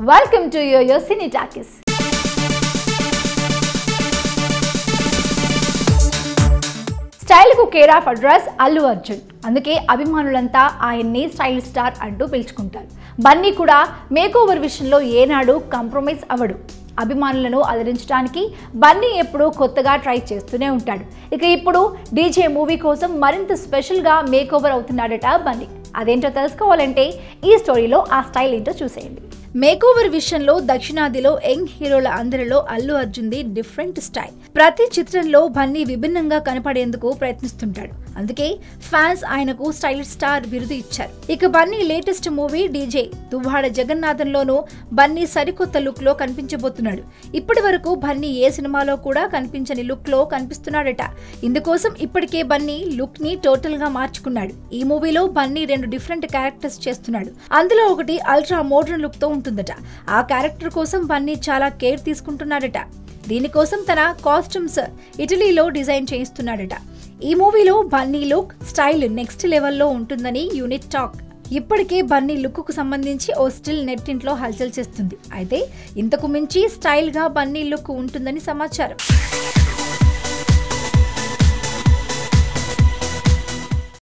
Welcome to your Cine Talkies. Style కు care of address Allu Arjun. అందుకే అభిమానులంతా ఆయన్ని స్టైల్ స్టార్ అంటూ పిలుచుకుంటారు. బన్నీ కూడా మేకోవర్ విషయంలో ఏనాడు కాంప్రమైజ్ అవ్వడు. అభిమానులను అలరించడానికి బన్నీ ఎప్పుడూ కొత్తగా ట్రై చేస్తూనే ఉంటాడు. ఇక ఇప్పుడు డీజే మూవీ కోసం మరింత స్పెషల్గా మేకోవర్ అవుతున్నాడట బన్నీ. అదేంటో తెలుసుకోవాలంటే ఈ స్టోరీలో ఆ స్టైల్ ఏంటో చూసేయండి. మేకోవర్ విషయంలో దక్షిణాదిలో యంగ్ హీరోల అందరిలో అల్లు అర్జున్ది డిఫరెంట్ స్టైల్. ప్రతి చిత్రంలో బన్నీ విభిన్నంగా కనపడేందుకు ప్రయత్నిస్తుంటాడు. అందుకే ఫ్యాన్స్ ఆయనకు స్టైల్ స్టార్ బిరుదు ఇచ్చారు. ఇక Bunny latest movie DJ Duvvada జగన్నాథంలోనూ బన్నీ సరికొత్త లుక్ లో కనిపించబోతున్నాడు. ఇప్పటి వరకు బన్నీ ఏ సినిమాలో కూడా కనిపించని లుక్ లో కనిపిస్తున్నాడట. ఇందుకోసం ఇప్పటికే బన్నీ లుక్ ని టోటల్ గా మార్చుకున్నాడు. ఈ మూవీలో బన్నీ 2 డిఫరెంట్ క్యారెక్టర్స్ చేస్తున్నాడు. అందులో ఒకటి అల్ట్రా మోడర్న్ లుక్ తో ఉంటుందట. ఆ క్యారెక్టర్ కోసం బన్నీ చాలా కేర్ తీసుకుంటున్నాడట. దీనికోసం తన కాస్ట్యూమ్స్ ఇటలీలో డిజైన్ చేయిస్తున్నాడట. ఈ మూవీలో బన్నీ లుక్ స్టైల్ నెక్స్ట్ లెవెల్లో ఉంటుందని యూనిట్ టాక్. ఇప్పటికే బన్నీ లుక్ కు సంబంధించి ఓ స్టిల్ నెట్టింట్లో హల్చల్ చేస్తుంది. అయితే ఇంతకు మించి స్టైల్ గా బన్నీ లుక్ ఉంటుందని సమాచారం.